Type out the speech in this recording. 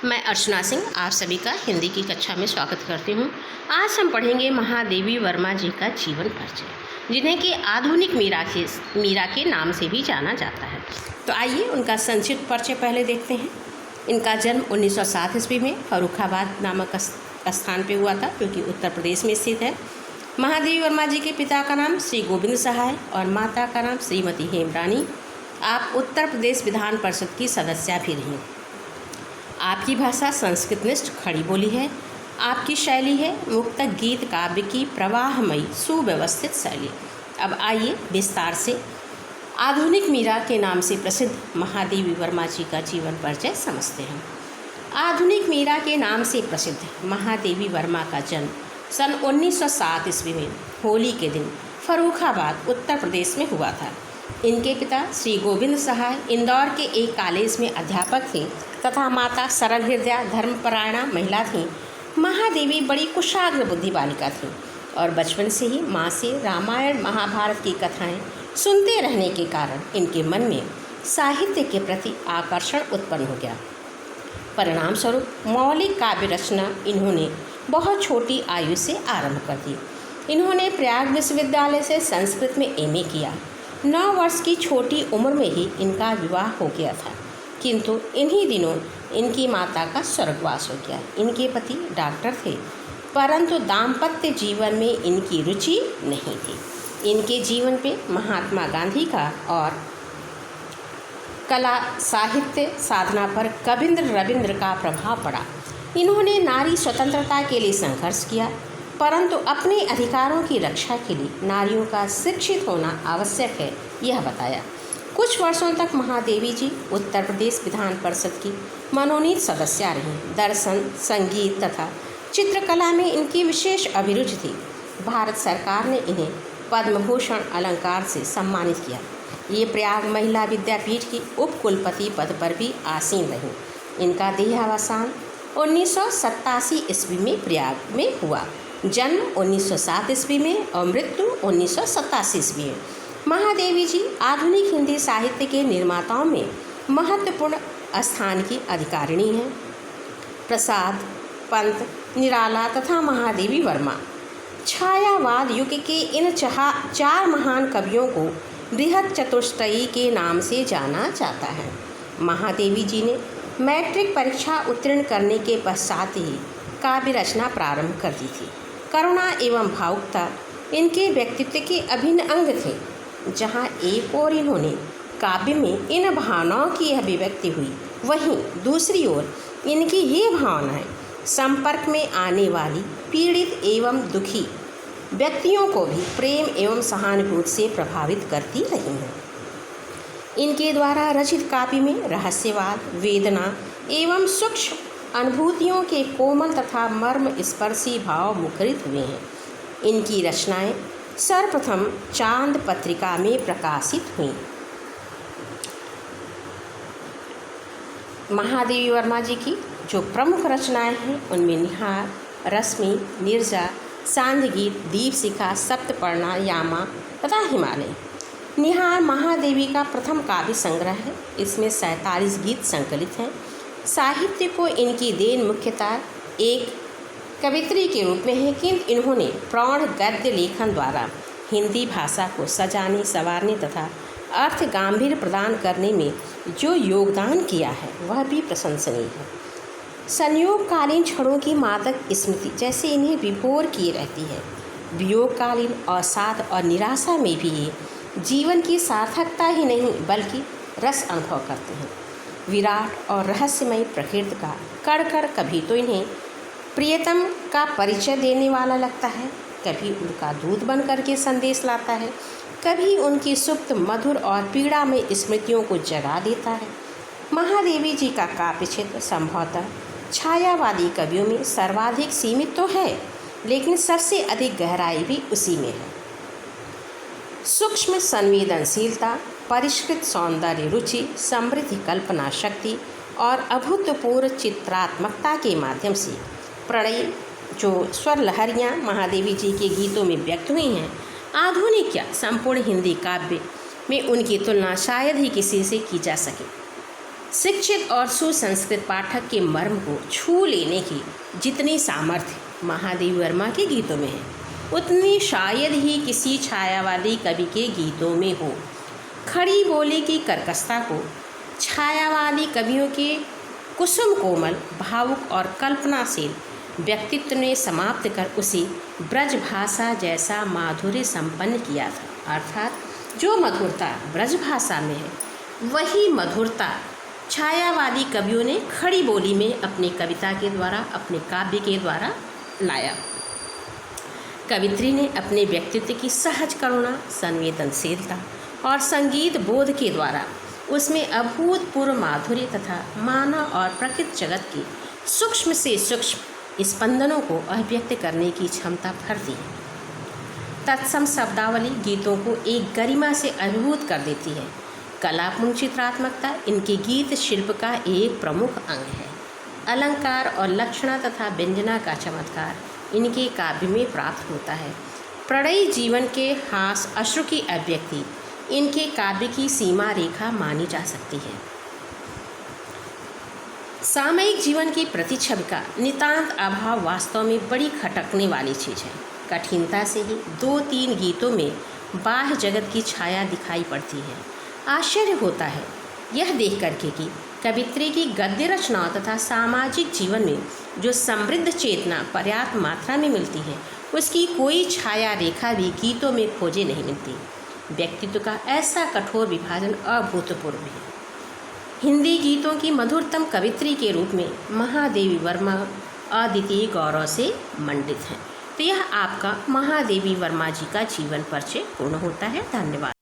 मैं अर्चना सिंह आप सभी का हिंदी की कक्षा में स्वागत करती हूँ। आज हम पढ़ेंगे महादेवी वर्मा जी का जीवन परिचय, जिन्हें कि आधुनिक मीरा के नाम से भी जाना जाता है। तो आइए उनका संक्षिप्त परिचय पहले देखते हैं। इनका जन्म 1907 ईस्वी में फर्रुखाबाद नामक स्थान पे हुआ था, जो कि उत्तर प्रदेश में स्थित है। महादेवी वर्मा जी के पिता का नाम श्री गोविंद सहाय और माता का नाम श्रीमती हेमरानी। आप उत्तर प्रदेश विधान परिषद की सदस्या भी रहीं। आपकी भाषा संस्कृतनिष्ठ खड़ी बोली है। आपकी शैली है मुक्तक गीत काव्य की प्रवाहमयी सुव्यवस्थित शैली। अब आइए विस्तार से आधुनिक मीरा के नाम से प्रसिद्ध महादेवी वर्मा जी का जीवन परिचय समझते हैं। आधुनिक मीरा के नाम से प्रसिद्ध महादेवी वर्मा का जन्म सन 1907 ईस्वी में होली के दिन फर्रुखाबाद उत्तर प्रदेश में हुआ था। इनके पिता श्री गोविंद सहाय इंदौर के एक कॉलेज में अध्यापक थे तथा माता सरल हृदया धर्मपरायणा महिला थीं। महादेवी बड़ी कुशाग्र बुद्धि बालिका थीं और बचपन से ही माँ से रामायण महाभारत की कथाएं सुनते रहने के कारण इनके मन में साहित्य के प्रति आकर्षण उत्पन्न हो गया। परिणाम स्वरूप मौलिक काव्य रचना इन्होंने बहुत छोटी आयु से आरंभ कर दी। इन्होंने प्रयाग विश्वविद्यालय से संस्कृत में एमए किया। 9 वर्ष की छोटी उम्र में ही इनका विवाह हो गया था, किंतु इन्हीं दिनों इनकी माता का स्वर्गवास हो गया। इनके पति डॉक्टर थे, परंतु दाम्पत्य जीवन में इनकी रुचि नहीं थी। इनके जीवन पे महात्मा गांधी का और कला साहित्य साधना पर कविंद्र रविंद्र का प्रभाव पड़ा। इन्होंने नारी स्वतंत्रता के लिए संघर्ष किया, परंतु अपने अधिकारों की रक्षा के लिए नारियों का शिक्षित होना आवश्यक है, यह बताया। कुछ वर्षों तक महादेवी जी उत्तर प्रदेश विधान परिषद की मनोनीत सदस्या रहीं। दर्शन, संगीत तथा चित्रकला में इनकी विशेष अभिरुचि थी। भारत सरकार ने इन्हें पद्म भूषण अलंकार से सम्मानित किया। ये प्रयाग महिला विद्यापीठ की उप कुलपति पद पर भी आसीन रहीं। इनका देहावसान 1987 ईस्वी में प्रयाग में हुआ। जन्म 1907 ईस्वी में और मृत्यु 1987 ईस्वी में। महादेवी जी आधुनिक हिंदी साहित्य के निर्माताओं में महत्वपूर्ण स्थान की अधिकारिणी हैं। प्रसाद, पंत, निराला तथा महादेवी वर्मा छायावाद युग के इन 4 महान कवियों को बृहद चतुष्टयी के नाम से जाना जाता है। महादेवी जी ने मैट्रिक परीक्षा उत्तीर्ण करने के पश्चात ही काव्य रचना प्रारंभ कर दी थी। करुणा एवं भावुकता इनके व्यक्तित्व के अभिन्न अंग थे। जहाँ एक ओर इन्होंने काव्य में इन भावनाओं की अभिव्यक्ति हुई, वहीं दूसरी ओर इनकी ये भावनाएं संपर्क में आने वाली पीड़ित एवं दुखी व्यक्तियों को भी प्रेम एवं सहानुभूति से प्रभावित करती रही हैं। इनके द्वारा रचित काव्य में रहस्यवाद, वेदना एवं सूक्ष्म अनुभूतियों के कोमल तथा मर्म स्पर्शी भाव मुखरित हुए हैं। इनकी रचनाएं सर्वप्रथम चांद पत्रिका में प्रकाशित हुईं। महादेवी वर्मा जी की जो प्रमुख रचनाएं हैं उनमें निहार, रश्मि, नीरजा, सांध्य-गीत, दीपशिखा, सप्तपर्णा, यामा तथा हिमालय। निहार महादेवी का प्रथम काव्य संग्रह है। इसमें 47 गीत संकलित हैं। साहित्य को इनकी देन मुख्यतः एक कवित्री के रूप में है, किंतु इन्होंने प्रौढ़ गद्य लेखन द्वारा हिंदी भाषा को सजाने, संवारने तथा अर्थ गांभीर्य प्रदान करने में जो योगदान किया है वह भी प्रशंसनीय है। संयोगकालीन क्षणों की मादक स्मृति जैसे इन्हें विभोर किए रहती है। वियोगकालीन अवसाद और निराशा में भी ये जीवन की सार्थकता ही नहीं बल्कि रस अनुभव करते हैं। विराट और रहस्यमयी प्रकृति का कण कण कभी तो इन्हें प्रियतम का परिचय देने वाला लगता है, कभी उनका दूत बन करके संदेश लाता है, कभी उनकी सुप्त मधुर और पीड़ामय स्मृतियों को जगा देता है। महादेवी जी का काव्य क्षेत्र संभवतः छायावादी कवियों में सर्वाधिक सीमित तो है, लेकिन सबसे अधिक गहराई भी उसी में है। सूक्ष्म संवेदनशीलता, परिष्कृत सौंदर्य रुचि, समृद्धि कल्पना शक्ति और अभूतपूर्व चित्रात्मकता के माध्यम से प्रणय जो स्वर लहरियाँ महादेवी जी के गीतों में व्यक्त हुई हैं, आधुनिक या संपूर्ण हिंदी काव्य में उनकी तुलना शायद ही किसी से की जा सके। शिक्षित और सुसंस्कृत पाठक के मर्म को छू लेने की जितनी सामर्थ्य महादेवी वर्मा के गीतों में है, उतनी शायद ही किसी छायावादी कवि के गीतों में हो। खड़ी बोली की कर्कशता को छायावादी कवियों के कुसुम कोमल, भावुक और कल्पनाशील व्यक्तित्व ने समाप्त कर उसे ब्रज भाषा जैसा माधुर्य संपन्न किया था। अर्थात जो मधुरता ब्रज भाषा में है, वही मधुरता छायावादी कवियों ने खड़ी बोली में अपनी कविता के द्वारा, अपने काव्य के द्वारा लाया। कवित्री ने अपने व्यक्तित्व की सहज करुणा, संवेदनशीलता और संगीत बोध के द्वारा उसमें अभूतपूर्व माधुर्य तथा मानव और प्रकृति जगत के सूक्ष्म से सूक्ष्म स्पंदनों को अभिव्यक्त करने की क्षमता भर दी है। तत्सम शब्दावली गीतों को एक गरिमा से अभिभूत कर देती है। कलापूर्ण चित्रात्मकता इनके गीत शिल्प का एक प्रमुख अंग है। अलंकार और लक्षणा तथा व्यंजना का चमत्कार इनके काव्य में प्राप्त होता है। प्रणयी जीवन के हास अश्रु की अभिव्यक्ति इनके काव्य की सीमा रेखा मानी जा सकती है। सामयिक जीवन की प्रतिच्छवि का नितांत अभाव वास्तव में बड़ी खटकने वाली चीज़ है। कठिनता से ही 2-3 गीतों में बाह्य जगत की छाया दिखाई पड़ती है। आश्चर्य होता है यह देख करके कि कवित्री की गद्य रचनाओं तथा सामाजिक जीवन में जो समृद्ध चेतना पर्याप्त मात्रा में मिलती है, उसकी कोई छाया रेखा भी गीतों में खोजे नहीं मिलती। व्यक्तित्व का ऐसा कठोर विभाजन अभूतपूर्व है। हिंदी गीतों की मधुरतम कवित्री के रूप में महादेवी वर्मा अद्वितीय गौरव से मंडित हैं। तो यह आपका महादेवी वर्मा जी का जीवन परिचय पूर्ण होता है। धन्यवाद।